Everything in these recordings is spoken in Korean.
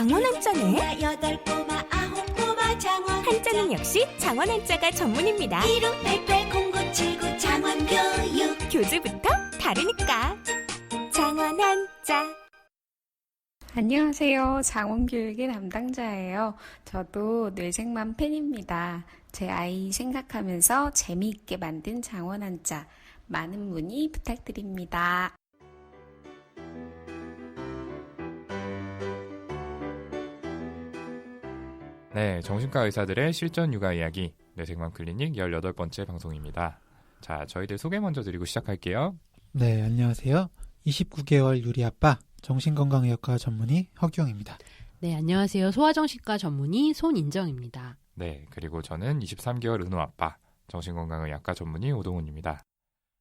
장원 한자네. 여덟 꼬마 아홉 꼬마 장원 한자는 역시 장원 한자가 전문입니다. 15880979 장원교육 교주부터 다르니까. 장원 한자. 안녕하세요. 장원교육의 담당자예요. 저도 뇌생맘 팬입니다. 제 아이 생각하면서 재미있게 만든 장원 한자 많은 문의 부탁드립니다. 네, 정신과 의사들의 실전 육아 이야기 뇌생맘 클리닉 18번째 방송입니다. 자, 저희들 소개 먼저 드리고 시작할게요. 네, 안녕하세요. 29개월 유리 아빠 정신건강의학과 전문의 허기영입니다. 네, 안녕하세요. 소아정신과 전문의 손인정입니다. 네, 그리고 저는 23개월 은호 아빠 정신건강의학과 전문의 오동훈입니다.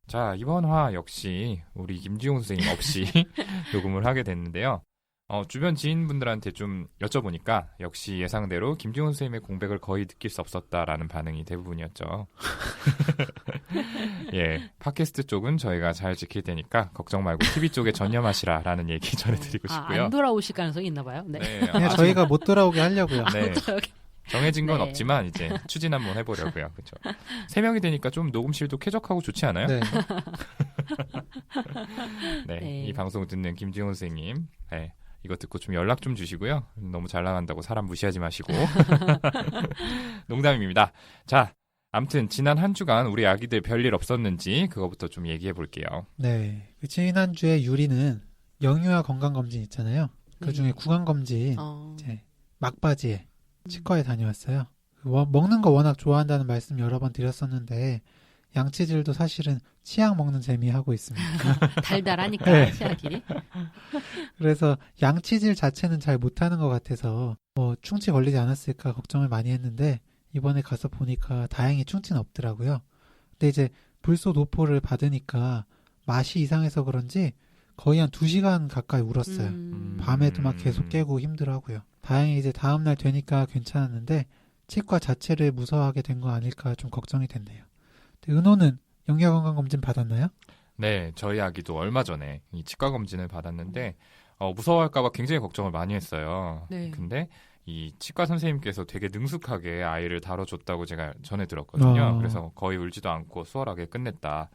자, 이번 화 역시 우리 김지용 선생님 없이 녹음을 하게 됐는데요. 주변 지인분들한테 좀 여쭤보니까 역시 예상대로 김지용 선생님의 공백을 거의 느낄 수 없었다라는 반응이 대부분이었죠. 예, 팟캐스트 쪽은 저희가 잘 지킬 테니까 걱정 말고 TV 쪽에 전념하시라라는 얘기 전해드리고 싶고요. 안 돌아오실 가능성이 있나 봐요. 네. 네, 그냥 저희가 못 돌아오게 하려고요. 네. 정해진 건 네. 없지만 이제 추진 한번 해보려고요. 그렇죠. 3명이 되니까 좀 녹음실도 쾌적하고 좋지 않아요? 네. 네, 네. 이 방송 듣는 김지용 선생님, 네, 이거 듣고 좀 연락 좀 주시고요. 너무 잘 나간다고 사람 무시하지 마시고. 농담입니다. 자, 아무튼 지난 한 주간 우리 아기들 별일 없었는지 그거부터 좀 얘기해 볼게요. 네. 지난주에 유리는 영유아 건강검진 있잖아요. 그중에 구강검진 이제 막바지에 치과에 다녀왔어요. 먹는 거 워낙 좋아한다는 말씀 여러 번 드렸었는데 양치질도 사실은 치약 먹는 재미 하고 있습니다. 달달하니까 네. 치약이. 그래서 양치질 자체는 잘 못하는 것 같아서 충치 걸리지 않았을까 걱정을 많이 했는데 이번에 가서 보니까 다행히 충치는 없더라고요. 근데 이제 불소 도포를 받으니까 맛이 이상해서 그런지 거의 한 2시간 가까이 울었어요. 밤에도 막 계속 깨고 힘들어하고요. 다행히 이제 다음날 되니까 괜찮았는데 치과 자체를 무서워하게 된 거 아닐까 좀 걱정이 됐네요. 은호는 영유아 건강검진 받았나요? 네, 저희 아기도 얼마 전에 이 치과 검진을 받았는데 무서워할까 봐 굉장히 걱정을 많이 했어요. 네. 근데 이 치과 선생님께서 되게 능숙하게 아이를 다뤄줬다고 제가 전해 들었거든요. 그래서 거의 울지도 않고 수월하게 끝냈다.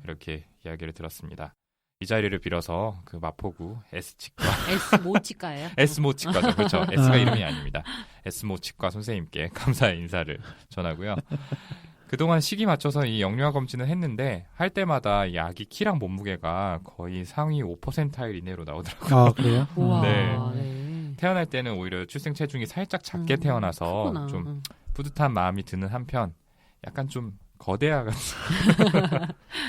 이렇게 이야기를 들었습니다. 이 자리를 빌어서 그 마포구 S치과 S모 치과예요? S모 치과죠. 그렇죠. S가 이름이 아닙니다. S모 치과 선생님께 감사의 인사를 전하고요. 그동안 시기 맞춰서 이 영유아 검진을 했는데 할 때마다 이 아기 키랑 몸무게가 거의 상위 5%타일 이내로 나오더라고요. 아, 그래요? 우와. 네. 네. 태어날 때는 오히려 출생 체중이 살짝 작게 태어나서 크구나. 좀 뿌듯한 마음이 드는 한편 약간 좀 거대아 같은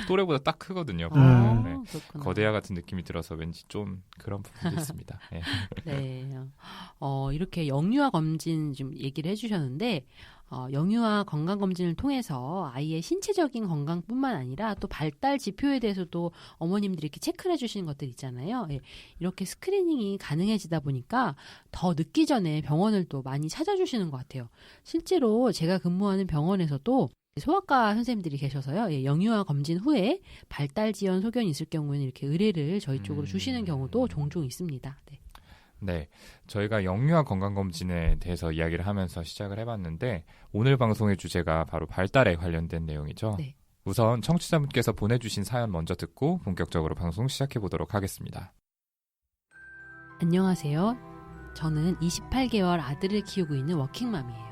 또래보다 딱 크거든요. 아, 네. 그렇구나. 거대아 같은 느낌이 들어서 왠지 좀 그런 부분도 있습니다. 네. 네. 이렇게 영유아 검진 좀 얘기를 해주셨는데, 영유아 건강검진을 통해서 아이의 신체적인 건강뿐만 아니라 또 발달 지표에 대해서도 어머님들이 이렇게 체크를 해주시는 것들 있잖아요. 예. 이렇게 스크리닝이 가능해지다 보니까 더 늦기 전에 병원을 또 많이 찾아주시는 것 같아요. 실제로 제가 근무하는 병원에서도 소아과 선생님들이 계셔서요. 예, 영유아 검진 후에 발달 지연 소견이 있을 경우에는 이렇게 의뢰를 저희 쪽으로 주시는 경우도 종종 있습니다. 네. 네, 저희가 영유아 건강검진에 대해서 이야기를 하면서 시작을 해봤는데 오늘 방송의 주제가 바로 발달에 관련된 내용이죠. 네. 우선 청취자분께서 보내주신 사연 먼저 듣고 본격적으로 방송 시작해보도록 하겠습니다. 안녕하세요. 저는 28개월 아들을 키우고 있는 워킹맘이에요.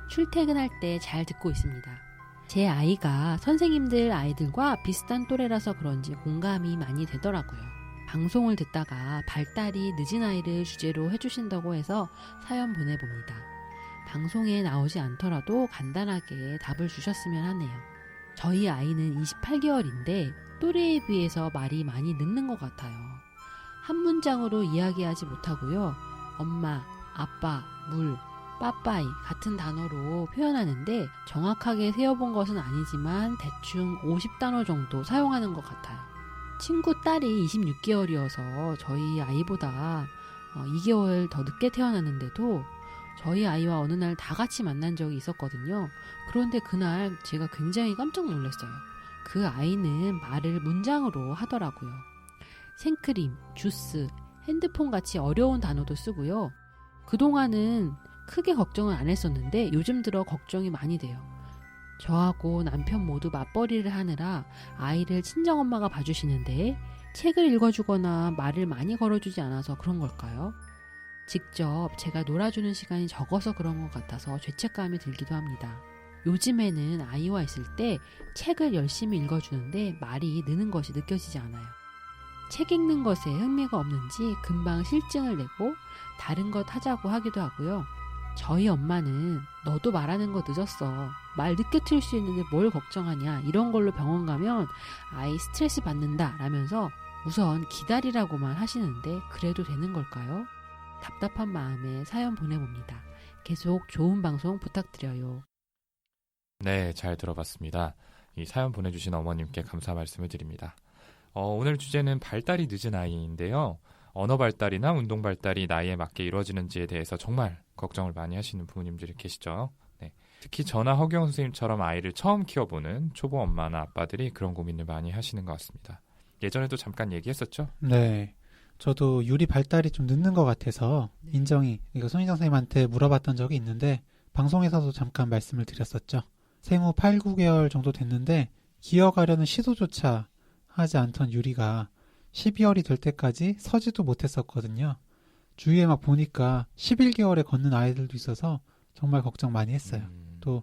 출퇴근할 때 잘 듣고 있습니다. 제 아이가 선생님들 아이들과 비슷한 또래라서 그런지 공감이 많이 되더라고요. 방송을 듣다가 발달이 늦은 아이를 주제로 해주신다고 해서 사연 보내봅니다. 방송에 나오지 않더라도 간단하게 답을 주셨으면 하네요. 저희 아이는 28개월인데 또래에 비해서 말이 많이 늦는 것 같아요. 한 문장으로 이야기하지 못하고요. 엄마, 아빠, 물, 빠빠이 같은 단어로 표현하는데 정확하게 세어본 것은 아니지만 대충 50단어 정도 사용하는 것 같아요. 친구 딸이 26개월이어서 저희 아이보다 2개월 더 늦게 태어났는데도 저희 아이와 어느 날 다 같이 만난 적이 있었거든요. 그런데 그날 제가 굉장히 깜짝 놀랐어요. 그 아이는 말을 문장으로 하더라고요. 생크림, 주스, 핸드폰 같이 어려운 단어도 쓰고요. 그동안은 크게 걱정을 안 했었는데 요즘 들어 걱정이 많이 돼요. 저하고 남편 모두 맞벌이를 하느라 아이를 친정엄마가 봐주시는데 책을 읽어주거나 말을 많이 걸어주지 않아서 그런 걸까요? 직접 제가 놀아주는 시간이 적어서 그런 것 같아서 죄책감이 들기도 합니다. 요즘에는 아이와 있을 때 책을 열심히 읽어주는데 말이 느는 것이 느껴지지 않아요. 책 읽는 것에 흥미가 없는지 금방 실증을 내고 다른 것 하자고 하기도 하고요. 저희 엄마는 너도 말하는 거 늦었어. 말 늦게 틀 수 있는데 뭘 걱정하냐. 이런 걸로 병원 가면 아이 스트레스 받는다 라면서 우선 기다리라고만 하시는데 그래도 되는 걸까요? 답답한 마음에 사연 보내봅니다. 계속 좋은 방송 부탁드려요. 네, 잘 들어봤습니다. 이 사연 보내주신 어머님께 감사 말씀을 드립니다. 오늘 주제는 발달이 늦은 아이인데요. 언어 발달이나 운동 발달이 나이에 맞게 이루어지는지에 대해서 정말 걱정을 많이 하시는 부모님들이 계시죠. 네. 특히 저나 허경 선생님처럼 아이를 처음 키워보는 초보 엄마나 아빠들이 그런 고민을 많이 하시는 것 같습니다. 예전에도 잠깐 얘기했었죠? 네. 저도 유리 발달이 좀 늦는 것 같아서 인정이 이거 손희정 선생님한테 물어봤던 적이 있는데 방송에서도 잠깐 말씀을 드렸었죠. 생후 8, 9개월 정도 됐는데 기어가려는 시도조차 하지 않던 유리가 12월이 될 때까지 서지도 못했었거든요. 주위에 막 보니까 11개월에 걷는 아이들도 있어서 정말 걱정 많이 했어요. 또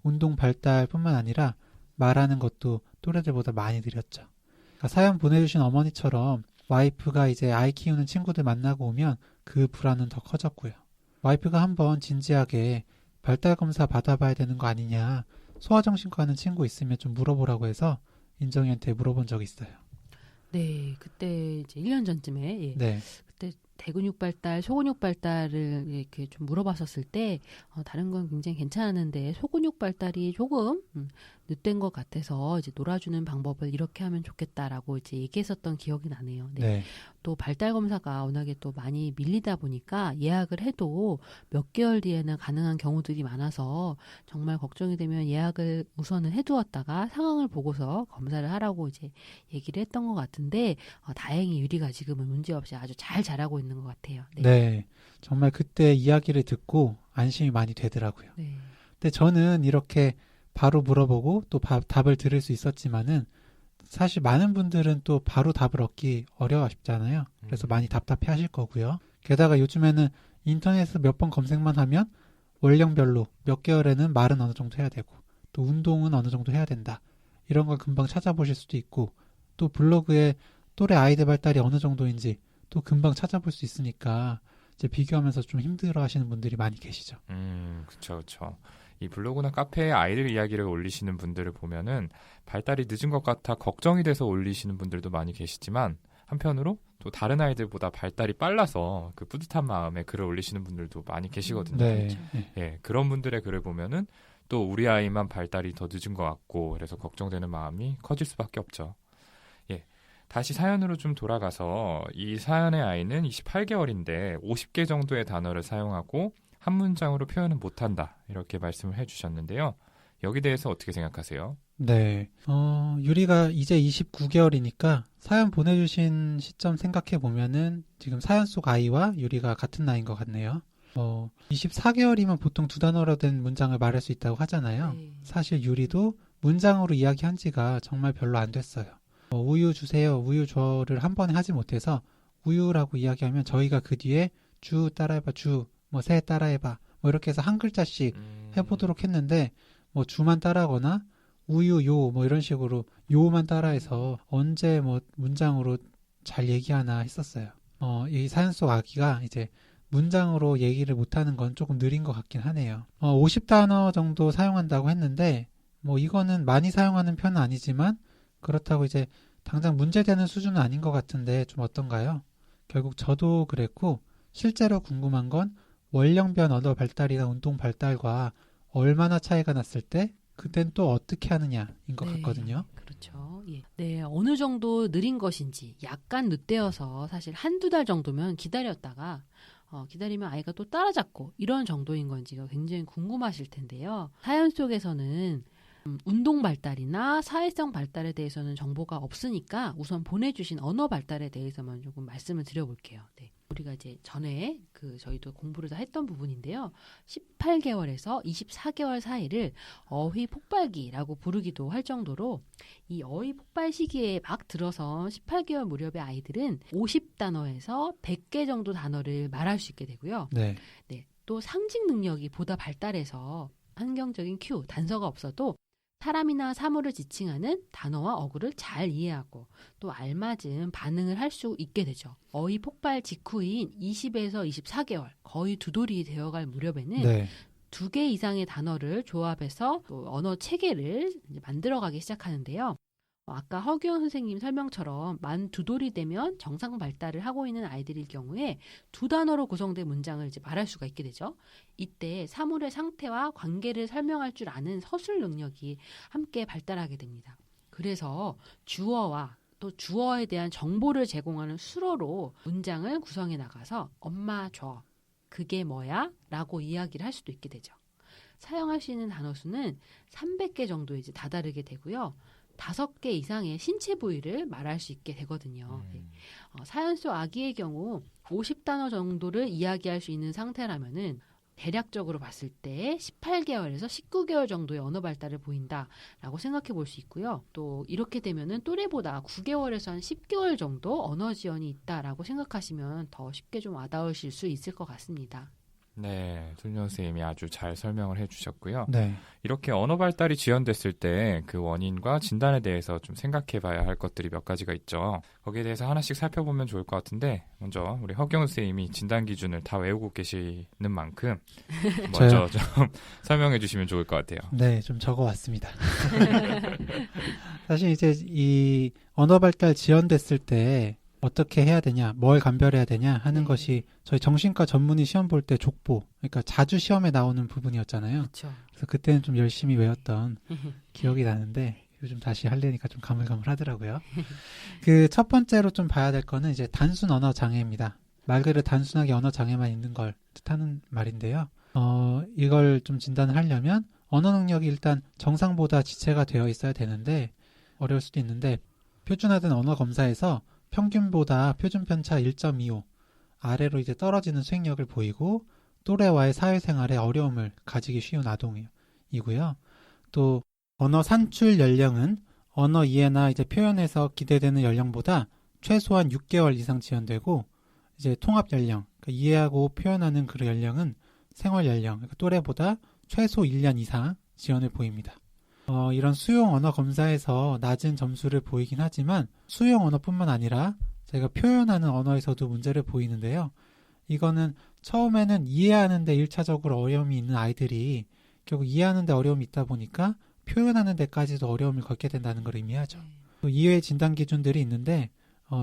운동 발달뿐만 아니라 말하는 것도 또래들보다 많이 느렸죠. 그러니까 사연 보내주신 어머니처럼 와이프가 이제 아이 키우는 친구들 만나고 오면 그 불안은 더 커졌고요. 와이프가 한번 진지하게 발달 검사 받아봐야 되는 거 아니냐, 소아정신과 하는 친구 있으면 좀 물어보라고 해서 인정이한테 물어본 적이 있어요. 네, 그때 이제 1년 전쯤에 예. 네. 그때 대근육 발달, 소근육 발달을 이렇게 좀 물어봤었을 때 다른 건 굉장히 괜찮았는데 소근육 발달이 조금 늦된 것 같아서 이제 놀아주는 방법을 이렇게 하면 좋겠다라고 이제 얘기했었던 기억이 나네요. 네. 네. 또 발달 검사가 워낙에 또 많이 밀리다 보니까 예약을 해도 몇 개월 뒤에는 가능한 경우들이 많아서 정말 걱정이 되면 예약을 우선은 해두었다가 상황을 보고서 검사를 하라고 이제 얘기를 했던 것 같은데 다행히 유리가 지금은 문제없이 아주 잘 자라고 있는 것 같아요. 네. 네. 정말 그때 이야기를 듣고 안심이 많이 되더라고요. 네. 근데 저는 이렇게 바로 물어보고 또 답을 들을 수 있었지만은 사실 많은 분들은 또 바로 답을 얻기 어려워하시잖아요. 그래서 많이 답답해 하실 거고요. 게다가 요즘에는 인터넷에서 몇 번 검색만 하면 월령별로 몇 개월에는 말은 어느 정도 해야 되고 또 운동은 어느 정도 해야 된다. 이런 걸 금방 찾아보실 수도 있고 또 블로그에 또래 아이들 발달이 어느 정도인지 또 금방 찾아볼 수 있으니까 이제 비교하면서 좀 힘들어 하시는 분들이 많이 계시죠. 그쵸, 그쵸. 이 블로그나 카페에 아이들 이야기를 올리시는 분들을 보면은 발달이 늦은 것 같아 걱정이 돼서 올리시는 분들도 많이 계시지만 한편으로 또 다른 아이들보다 발달이 빨라서 그 뿌듯한 마음에 글을 올리시는 분들도 많이 계시거든요. 네. 예, 그런 분들의 글을 보면은 또 우리 아이만 발달이 더 늦은 것 같고 그래서 걱정되는 마음이 커질 수밖에 없죠. 예, 다시 사연으로 좀 돌아가서 이 사연의 아이는 28개월인데 50개 정도의 단어를 사용하고 한 문장으로 표현은 못한다 이렇게 말씀을 해주셨는데요. 여기 대해서 어떻게 생각하세요? 네. 유리가 이제 29개월이니까 사연 보내주신 시점 생각해 보면은 지금 사연 속 아이와 유리가 같은 나이인 것 같네요. 24개월이면 보통 두 단어로 된 문장을 말할 수 있다고 하잖아요. 네. 사실 유리도 문장으로 이야기한 지가 정말 별로 안 됐어요. 우유 주세요, 우유 줘를 한 번에 하지 못해서 우유라고 이야기하면 저희가 그 뒤에 주 따라해봐, 주, 새 따라해봐, 이렇게 해서 한 글자씩 해보도록 했는데 주만 따라하거나 우유, 요, 이런 식으로 요만 따라해서 언제 문장으로 잘 얘기하나 했었어요. 이 사연 속 아기가 이제 문장으로 얘기를 못하는 건 조금 느린 것 같긴 하네요. 50단어 정도 사용한다고 했는데 이거는 많이 사용하는 편은 아니지만 그렇다고 이제 당장 문제되는 수준은 아닌 것 같은데 좀 어떤가요? 결국 저도 그랬고 실제로 궁금한 건 월령변 언어 발달이나 운동 발달과 얼마나 차이가 났을 때 그땐 또 어떻게 하느냐인 것 같거든요. 그렇죠. 예. 네, 어느 정도 느린 것인지 약간 늦되어서 사실 한두 달 정도면 기다렸다가 기다리면 아이가 또 따라잡고 이런 정도인 건지가 굉장히 궁금하실 텐데요. 사연 속에서는 운동 발달이나 사회성 발달에 대해서는 정보가 없으니까 우선 보내주신 언어 발달에 대해서만 조금 말씀을 드려볼게요. 네. 우리가 이제 전에 저희도 공부를 다 했던 부분인데요. 18개월에서 24개월 사이를 어휘 폭발기라고 부르기도 할 정도로 이 어휘 폭발 시기에 막 들어선 18개월 무렵의 아이들은 50단어에서 100개 정도 단어를 말할 수 있게 되고요. 네. 네. 또 상징 능력이 보다 발달해서 환경적인 큐, 단서가 없어도 사람이나 사물을 지칭하는 단어와 어구를 잘 이해하고 또 알맞은 반응을 할 수 있게 되죠. 어휘 폭발 직후인 20에서 24개월, 거의 두 돌이 되어갈 무렵에는 네. 2개 이상의 단어를 조합해서 또 언어 체계를 이제 만들어가기 시작하는데요. 아까 허규영 선생님 설명처럼 만 2돌이 되면 정상 발달을 하고 있는 아이들일 경우에 2단어로 구성된 문장을 이제 말할 수가 있게 되죠. 이때 사물의 상태와 관계를 설명할 줄 아는 서술 능력이 함께 발달하게 됩니다. 그래서 주어와 또 주어에 대한 정보를 제공하는 수어로 문장을 구성해 나가서 엄마 줘, 그게 뭐야? 라고 이야기를 할 수도 있게 되죠. 사용할 수 있는 단어 수는 300개 정도에 이제 다다르게 되고요. 5개 이상의 신체 부위를 말할 수 있게 되거든요. 사연 속 아기의 경우 50단어 정도를 이야기할 수 있는 상태라면은 대략적으로 봤을 때 18개월에서 19개월 정도의 언어 발달을 보인다라고 생각해 볼 수 있고요. 또 이렇게 되면은 또래보다 9개월에서 한 10개월 정도 언어 지연이 있다라고 생각하시면 더 쉽게 좀 와닿으실 수 있을 것 같습니다. 네, 손윤 선생님이 아주 잘 설명을 해주셨고요. 네. 이렇게 언어 발달이 지연됐을 때 그 원인과 진단에 대해서 좀 생각해봐야 할 것들이 몇 가지가 있죠. 거기에 대해서 하나씩 살펴보면 좋을 것 같은데 먼저 우리 허경 선생님이 진단 기준을 다 외우고 계시는 만큼 먼저 좀 설명해 주시면 좋을 것 같아요. 네, 좀 적어왔습니다. 사실 이제 이 언어 발달 지연됐을 때 어떻게 해야 되냐, 뭘 감별해야 되냐 하는 것이 저희 정신과 전문의 시험 볼 때 족보, 그러니까 자주 시험에 나오는 부분이었잖아요. 그렇죠. 그래서 그때는 좀 열심히 외웠던 기억이 나는데 요즘 다시 하려니까 좀 가물가물하더라고요. 그 첫 번째로 좀 봐야 될 거는 이제 단순 언어 장애입니다. 말 그대로 단순하게 언어 장애만 있는 걸 뜻하는 말인데요. 이걸 좀 진단을 하려면 언어 능력이 일단 정상보다 지체가 되어 있어야 되는데 어려울 수도 있는데 표준화된 언어 검사에서 평균보다 표준 편차 1.25 아래로 이제 떨어지는 수행력을 보이고 또래와의 사회생활에 어려움을 가지기 쉬운 아동이고요. 또 언어 산출 연령은 언어 이해나 이제 표현에서 기대되는 연령보다 최소한 6개월 이상 지연되고 이제 통합 연령, 그러니까 이해하고 표현하는 그 연령은 생활 연령, 그러니까 또래보다 최소 1년 이상 지연을 보입니다. 이런 수용 언어 검사에서 낮은 점수를 보이긴 하지만 수용 언어뿐만 아니라 저희가 표현하는 언어에서도 문제를 보이는데요. 이거는 처음에는 이해하는 데 1차적으로 어려움이 있는 아이들이 결국 이해하는 데 어려움이 있다 보니까 표현하는 데까지도 어려움을 겪게 된다는 걸 의미하죠. 또 이외의 진단 기준들이 있는데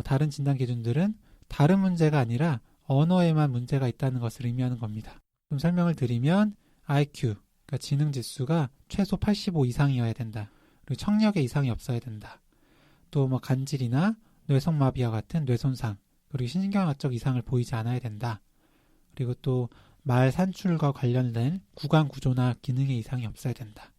다른 진단 기준들은 다른 문제가 아니라 언어에만 문제가 있다는 것을 의미하는 겁니다. 좀 설명을 드리면 IQ, 그러니까 지능 지수가 최소 85 이상이어야 된다. 그리고 청력의 이상이 없어야 된다. 또 뭐 간질이나 뇌성마비와 같은 뇌손상, 그리고 신경학적 이상을 보이지 않아야 된다. 그리고 또 말 산출과 관련된 구강 구조나 기능의 이상이 없어야 된다.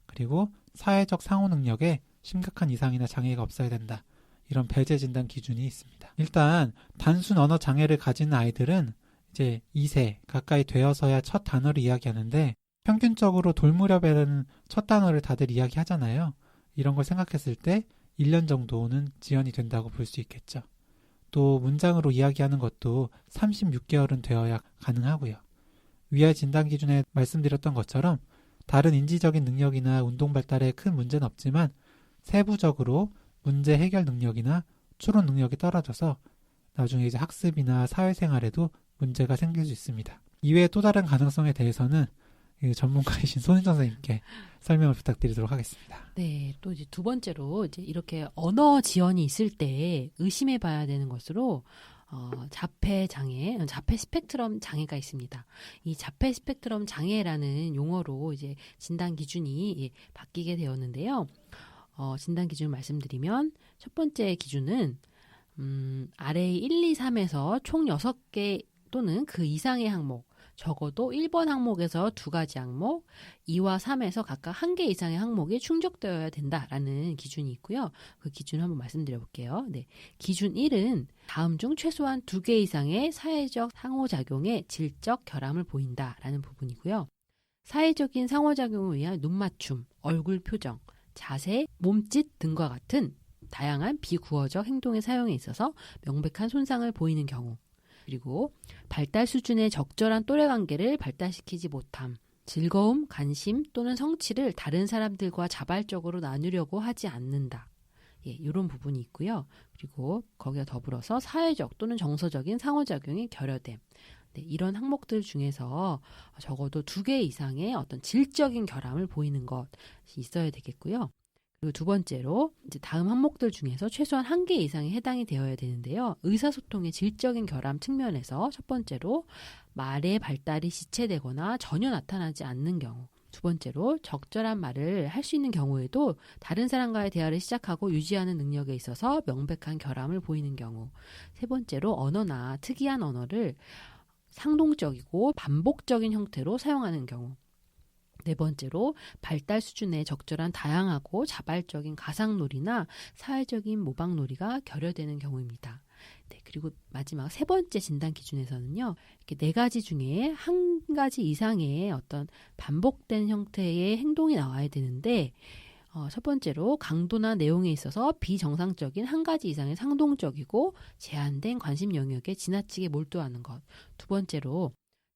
그리고 사회적 상호 능력에 심각한 이상이나 장애가 없어야 된다. 이런 배제 진단 기준이 있습니다. 일단 단순 언어 장애를 가진 아이들은 이제 2세 가까이 되어서야 첫 단어를 이야기하는데 평균적으로 돌무렵에는 첫 단어를 다들 이야기하잖아요. 이런 걸 생각했을 때 1년 정도는 지연이 된다고 볼 수 있겠죠. 또 문장으로 이야기하는 것도 36개월은 되어야 가능하고요. 위의 진단 기준에 말씀드렸던 것처럼 다른 인지적인 능력이나 운동 발달에 큰 문제는 없지만 세부적으로 문제 해결 능력이나 추론 능력이 떨어져서 나중에 이제 학습이나 사회생활에도 문제가 생길 수 있습니다. 이외에 또 다른 가능성에 대해서는 전문가이신 손희정 선생님께 설명을 부탁드리도록 하겠습니다. 네, 또 이제 두 번째로 이제 이렇게 언어 지연이 있을 때 의심해 봐야 되는 것으로 자폐 장애, 자폐 스펙트럼 장애가 있습니다. 이 자폐 스펙트럼 장애라는 용어로 이제 진단 기준이 바뀌게 되었는데요. 진단 기준 말씀드리면 첫 번째 기준은 아래 1, 2, 3에서 총 6개 또는 그 이상의 항목, 적어도 1번 항목에서 2가지 항목, 2와 3에서 각각 1개 이상의 항목이 충족되어야 된다라는 기준이 있고요. 그 기준을 한번 말씀드려 볼게요. 네. 기준 1은 다음 중 최소한 2개 이상의 사회적 상호작용의 질적 결함을 보인다라는 부분이고요. 사회적인 상호작용을 위한 눈맞춤, 얼굴 표정, 자세, 몸짓 등과 같은 다양한 비구어적 행동의 사용에 있어서 명백한 손상을 보이는 경우, 그리고 발달 수준의 적절한 또래 관계를 발달시키지 못함, 즐거움, 관심 또는 성취를 다른 사람들과 자발적으로 나누려고 하지 않는다. 예, 이런 부분이 있고요. 그리고 거기에 더불어서 사회적 또는 정서적인 상호작용이 결여됨. 네, 이런 항목들 중에서 적어도 2개 이상의 어떤 질적인 결함을 보이는 것이 있어야 되겠고요. 그리고 두 번째로 이제 다음 항목들 중에서 최소한 1개 이상이 해당이 되어야 되는데요. 의사소통의 질적인 결함 측면에서 첫 번째로 말의 발달이 지체되거나 전혀 나타나지 않는 경우, 두 번째로 적절한 말을 할 수 있는 경우에도 다른 사람과의 대화를 시작하고 유지하는 능력에 있어서 명백한 결함을 보이는 경우, 세 번째로 언어나 특이한 언어를 상동적이고 반복적인 형태로 사용하는 경우, 네 번째로 발달 수준의 적절한 다양하고 자발적인 가상놀이나 사회적인 모방놀이가 결여되는 경우입니다. 네, 그리고 마지막 세 번째 진단 기준에서는요, 이렇게 4가지 중에 1가지 이상의 어떤 반복된 형태의 행동이 나와야 되는데, 첫 번째로 강도나 내용에 있어서 비정상적인 1가지 이상의 상동적이고 제한된 관심 영역에 지나치게 몰두하는 것. 두 번째로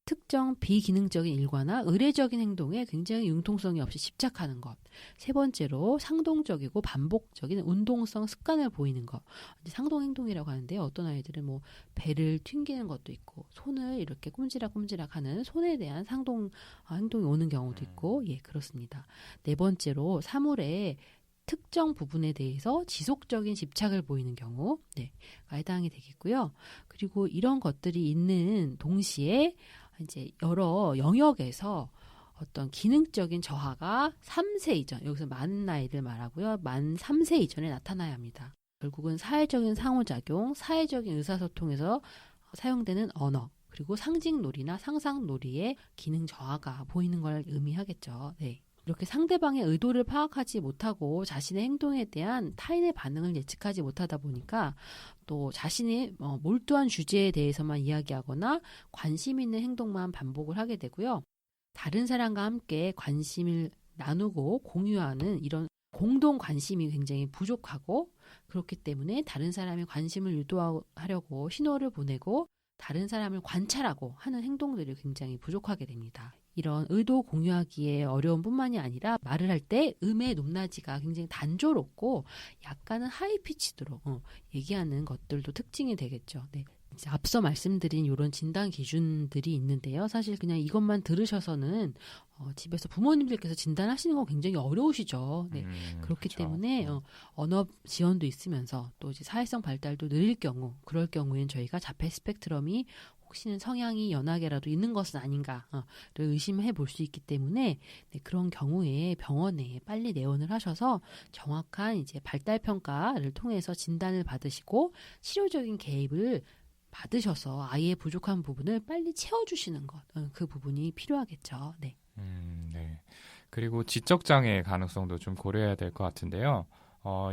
특정 비기능적인 일과나 의례적인 행동에 굉장히 융통성이 없이 집착하는 것. 세 번째로 상동적이고 반복적인 운동성 습관을 보이는 것. 상동행동이라고 하는데요. 어떤 아이들은 뭐 배를 튕기는 것도 있고 손을 이렇게 꼼지락꼼지락 하는 손에 대한 상동 행동이 오는 경우도 있고, 예, 그렇습니다. 네 번째로 사물의 특정 부분에 대해서 지속적인 집착을 보이는 경우, 네, 해당이 되겠고요. 그리고 이런 것들이 있는 동시에 이제 여러 영역에서 어떤 기능적인 저하가 3세 이전, 여기서 많은 나이를 말하고요. 만 3세 이전에 나타나야 합니다. 결국은 사회적인 상호작용, 사회적인 의사소통에서 사용되는 언어, 그리고 상징놀이나 상상놀이의 기능 저하가 보이는 걸 의미하겠죠. 네. 이렇게 상대방의 의도를 파악하지 못하고 자신의 행동에 대한 타인의 반응을 예측하지 못하다 보니까 또 자신이 몰두한 주제에 대해서만 이야기하거나 관심 있는 행동만 반복을 하게 되고요. 다른 사람과 함께 관심을 나누고 공유하는 이런 공동 관심이 굉장히 부족하고, 그렇기 때문에 다른 사람의 관심을 유도하려고 신호를 보내고 다른 사람을 관찰하고 하는 행동들이 굉장히 부족하게 됩니다. 이런 의도 공유하기에 어려운 뿐만이 아니라 말을 할 때 음의 높낮이가 굉장히 단조롭고 약간은 하이피치드로 얘기하는 것들도 특징이 되겠죠. 네. 이제 앞서 말씀드린 이런 진단 기준들이 있는데요. 사실 그냥 이것만 들으셔서는 집에서 부모님들께서 진단하시는 건 굉장히 어려우시죠. 네. 그렇기 그렇죠. 때문에 언어 지원도 있으면서 또 이제 사회성 발달도 느릴 경우, 그럴 경우에는 저희가 자폐 스펙트럼이 혹시는 성향이 연하게라도 있는 것은 아닌가를 의심해 볼 수 있기 때문에, 네, 그런 경우에 병원에 빨리 내원을 하셔서 정확한 이제 발달 평가를 통해서 진단을 받으시고 치료적인 개입을 받으셔서 아이의 부족한 부분을 빨리 채워주시는 것, 그 부분이 필요하겠죠. 네. 네. 그리고 지적장애의 가능성도 좀 고려해야 될 것 같은데요.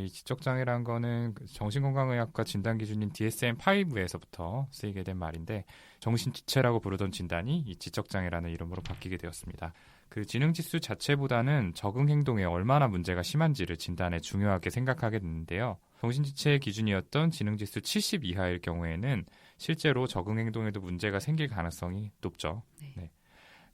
이 지적장애란 거는 정신건강의학과 진단 기준인 DSM-5에서부터 쓰이게 된 말인데, 정신지체라고 부르던 진단이 이 지적장애라는 이름으로 바뀌게 되었습니다. 그 지능지수 자체보다는 적응행동에 얼마나 문제가 심한지를 진단에 중요하게 생각하게 됐는데요. 정신지체의 기준이었던 지능지수 70 이하일 경우에는 실제로 적응행동에도 문제가 생길 가능성이 높죠. 네.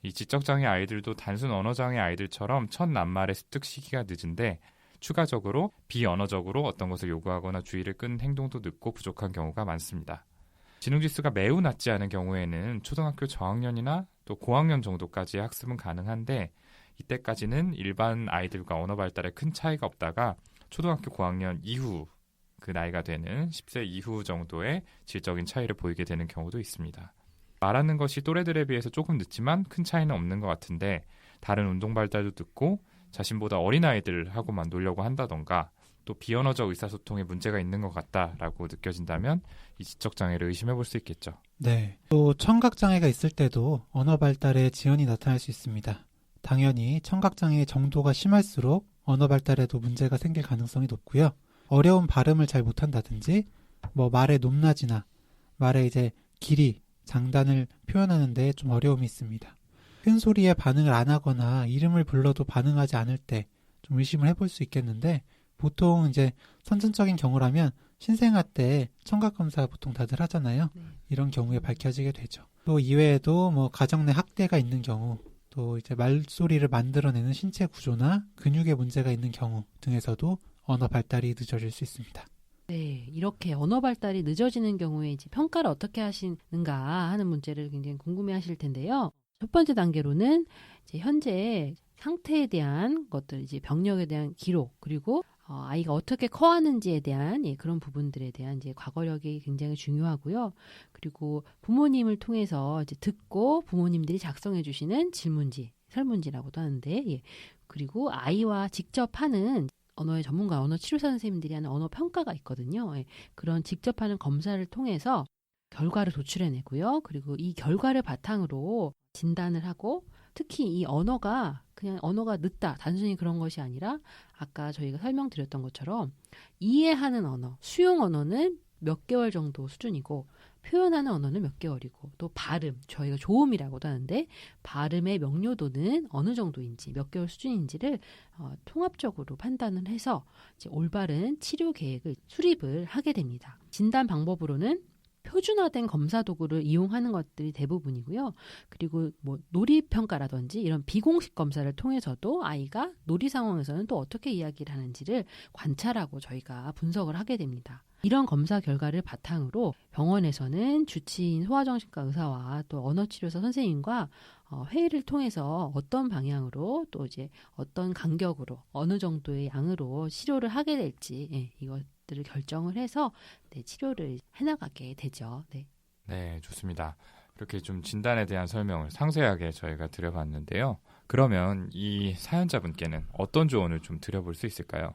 이 지적장애 아이들도 단순 언어장애 아이들처럼 첫 낱말의 습득 시기가 늦은데, 추가적으로 비언어적으로 어떤 것을 요구하거나 주의를 끄는 행동도 늦고 부족한 경우가 많습니다. 지능지수가 매우 낮지 않은 경우에는 초등학교 저학년이나 또 고학년 정도까지의 학습은 가능한데, 이때까지는 일반 아이들과 언어 발달에 큰 차이가 없다가 초등학교 고학년 이후, 그 나이가 되는 10세 이후 정도의 질적인 차이를 보이게 되는 경우도 있습니다. 말하는 것이 또래들에 비해서 조금 늦지만 큰 차이는 없는 것 같은데, 다른 운동 발달도 늦고 자신보다 어린 아이들하고만 놀려고 한다던가, 또 비언어적 의사소통에 문제가 있는 것 같다라고 느껴진다면 이 지적장애를 의심해 볼 수 있겠죠. 네. 또 청각장애가 있을 때도 언어 발달에 지연이 나타날 수 있습니다. 당연히 청각장애의 정도가 심할수록 언어 발달에도 문제가 생길 가능성이 높고요. 어려운 발음을 잘 못한다든지 말의 높낮이나 말의 이제 길이, 장단을 표현하는데 좀 어려움이 있습니다. 큰 소리에 반응을 안 하거나 이름을 불러도 반응하지 않을 때 좀 의심을 해볼 수 있겠는데 보통 이제 선천적인 경우라면 신생아 때 청각검사 보통 다들 하잖아요. 네. 이런 경우에 밝혀지게 되죠. 또 이외에도 가정 내 학대가 있는 경우, 또 이제 말소리를 만들어내는 신체 구조나 근육에 문제가 있는 경우 등에서도 언어 발달이 늦어질 수 있습니다. 네, 이렇게 언어 발달이 늦어지는 경우에 이제 평가를 어떻게 하시는가 하는 문제를 굉장히 궁금해하실 텐데요. 첫 번째 단계로는 이제 현재 상태에 대한 것들, 이제 병력에 대한 기록, 그리고 아이가 어떻게 커하는지에 대한 그런 부분들에 대한 이제 과거력이 굉장히 중요하고요. 그리고 부모님을 통해서 이제 듣고 부모님들이 작성해 주시는 질문지, 설문지라고도 하는데, 그리고 아이와 직접 하는 언어의 전문가, 언어 치료사 선생님들이 하는 언어 평가가 있거든요. 그런 직접 하는 검사를 통해서 결과를 도출해내고요. 그리고 이 결과를 바탕으로 진단을 하고, 특히 이 언어가 그냥 언어가 늦다, 단순히 그런 것이 아니라 아까 저희가 설명드렸던 것처럼 이해하는 언어, 수용 언어는 몇 개월 정도 수준이고 표현하는 언어는 몇 개월이고, 또 발음, 저희가 조음이라고도 하는데 발음의 명료도는 어느 정도인지, 몇 개월 수준인지를 통합적으로 판단을 해서 이제 올바른 치료 계획을 수립을 하게 됩니다. 진단 방법으로는 표준화된 검사 도구를 이용하는 것들이 대부분이고요. 그리고 놀이평가라든지 이런 비공식 검사를 통해서도 아이가 놀이 상황에서는 또 어떻게 이야기를 하는지를 관찰하고 저희가 분석을 하게 됩니다. 이런 검사 결과를 바탕으로 병원에서는 주치인 소아정신과 의사와 또 언어치료사 선생님과 회의를 통해서 어떤 방향으로 또 이제 어떤 간격으로 어느 정도의 양으로 치료를 하게 될지 이것들을 결정을 해서 치료를 해나가게 되죠. 네. 네, 좋습니다. 이렇게 좀 진단에 대한 설명을 상세하게 저희가 드려봤는데요. 그러면 이 사연자분께는 어떤 조언을 좀 드려볼 수 있을까요?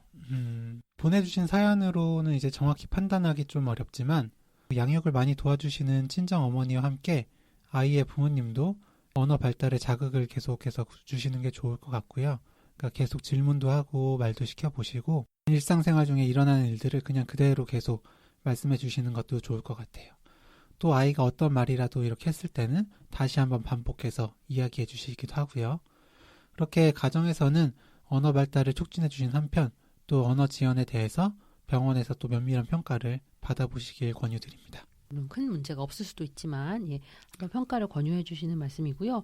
보내주신 사연으로는 이제 정확히 판단하기 좀 어렵지만 양육을 많이 도와주시는 친정 어머니와 함께 아이의 부모님도 언어 발달에 자극을 계속해서 주시는 게 좋을 것 같고요. 그러니까 계속 질문도 하고 말도 시켜보시고 일상생활 중에 일어나는 일들을 그냥 그대로 계속 말씀해 주시는 것도 좋을 것 같아요. 또 아이가 어떤 말이라도 이렇게 했을 때는 다시 한번 반복해서 이야기해 주시기도 하고요. 그렇게 가정에서는 언어 발달을 촉진해 주신 한편 또 언어 지연에 대해서 병원에서 또 면밀한 평가를 받아보시길 권유드립니다. 물론 큰 문제가 없을 수도 있지만 한번 평가를 권유해 주시는 말씀이고요.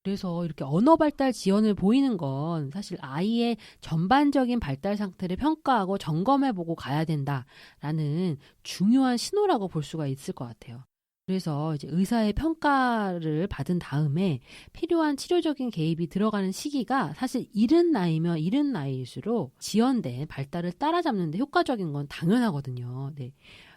그래서 이렇게 언어 발달 지연을 보이는 건 사실 아이의 전반적인 발달 상태를 평가하고 점검해보고 가야 된다라는 중요한 신호라고 볼 수가 있을 것 같아요. 그래서 이제 의사의 평가를 받은 다음에 필요한 치료적인 개입이 들어가는 시기가 사실 이른 나이면 이른 나이일수록 지연된 발달을 따라잡는 데 효과적인 건 당연하거든요. 네.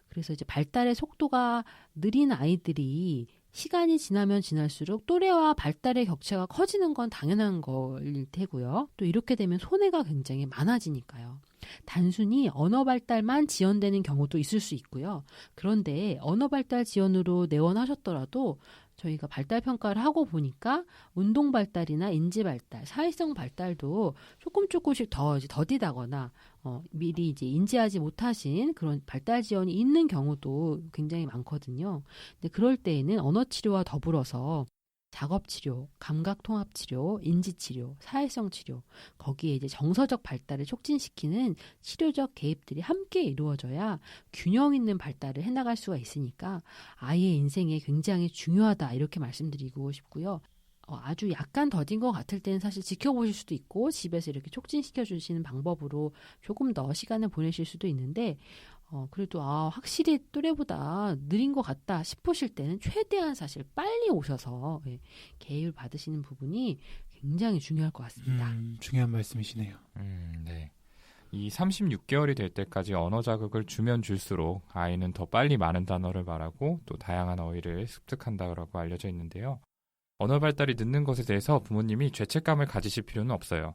그래서 이제 발달의 속도가 느린 아이들이 시간이 지나면 지날수록 또래와 발달의 격차가 커지는 건 당연한 거일 테고요. 또 이렇게 되면 손해가 굉장히 많아지니까요. 단순히 언어 발달만 지연되는 경우도 있을 수 있고요. 그런데 언어 발달 지연으로 내원하셨더라도 저희가 발달 평가를 하고 보니까 운동 발달이나 인지 발달, 사회성 발달도 조금씩 더디다거나 미리 이제 인지하지 못하신 그런 발달 지연이 있는 경우도 굉장히 많거든요. 근데 그럴 때에는 언어 치료와 더불어서 작업 치료, 감각 통합 치료, 인지 치료, 사회성 치료, 거기에 이제 정서적 발달을 촉진시키는 치료적 개입들이 함께 이루어져야 균형 있는 발달을 해나갈 수가 있으니까 아이의 인생에 굉장히 중요하다 이렇게 말씀드리고 싶고요. 아주 약간 더딘 것 같을 때는 사실 지켜보실 수도 있고 집에서 이렇게 촉진시켜 주시는 방법으로 조금 더 시간을 보내실 수도 있는데 그래도 확실히 또래보다 느린 것 같다 싶으실 때는 최대한 사실 빨리 오셔서 개입을 받으시는 부분이 굉장히 중요할 것 같습니다. 중요한 말씀이시네요. 네. 이 36개월이 될 때까지 언어 자극을 주면 줄수록 아이는 더 빨리 많은 단어를 말하고 또 다양한 어휘를 습득한다고 알려져 있는데요. 언어 발달이 늦는 것에 대해서 부모님이 죄책감을 가지실 필요는 없어요.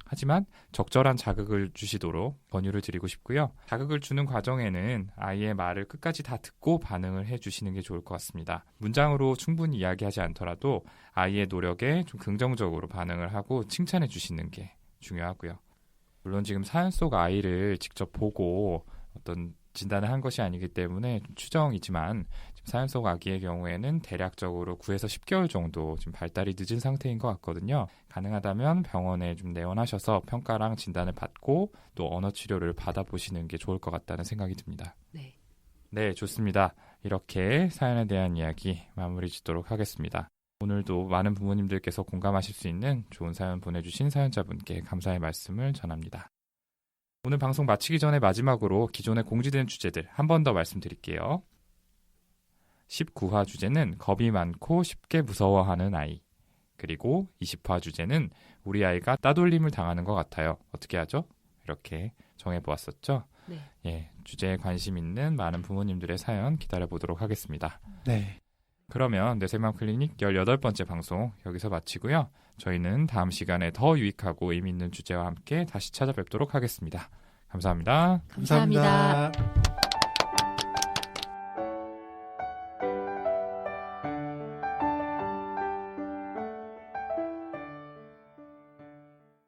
하지만 적절한 자극을 주시도록 권유를 드리고 싶고요. 자극을 주는 과정에는 아이의 말을 끝까지 다 듣고 반응을 해주시는 게 좋을 것 같습니다. 문장으로 충분히 이야기하지 않더라도 아이의 노력에 좀 긍정적으로 반응을 하고 칭찬해 주시는 게 중요하고요. 물론 지금 사연 속 아이를 직접 보고 어떤 진단을 한 것이 아니기 때문에 좀 추정이지만 지금 사연 속 아기의 경우에는 대략적으로 9에서 10개월 정도 지금 발달이 늦은 상태인 것 같거든요. 가능하다면 병원에 좀 내원하셔서 평가랑 진단을 받고 또 언어 치료를 받아보시는 게 좋을 것 같다는 생각이 듭니다. 네. 네, 좋습니다. 이렇게 사연에 대한 이야기 마무리 짓도록 하겠습니다. 오늘도 많은 부모님들께서 공감하실 수 있는 좋은 사연 보내주신 사연자분께 감사의 말씀을 전합니다. 오늘 방송 마치기 전에 마지막으로 기존에 공지된 주제들 한 번 더 말씀드릴게요. 19화 주제는 겁이 많고 쉽게 무서워하는 아이. 그리고 20화 주제는 우리 아이가 따돌림을 당하는 것 같아요. 어떻게 하죠? 이렇게 정해보았었죠. 네. 예, 주제에 관심 있는 많은 부모님들의 사연 기다려보도록 하겠습니다. 네. 그러면 뇌생맘 클리닉 18번째 방송 여기서 마치고요. 저희는 다음 시간에 더 유익하고 의미 있는 주제와 함께 다시 찾아뵙도록 하겠습니다. 감사합니다. 감사합니다. 감사합니다.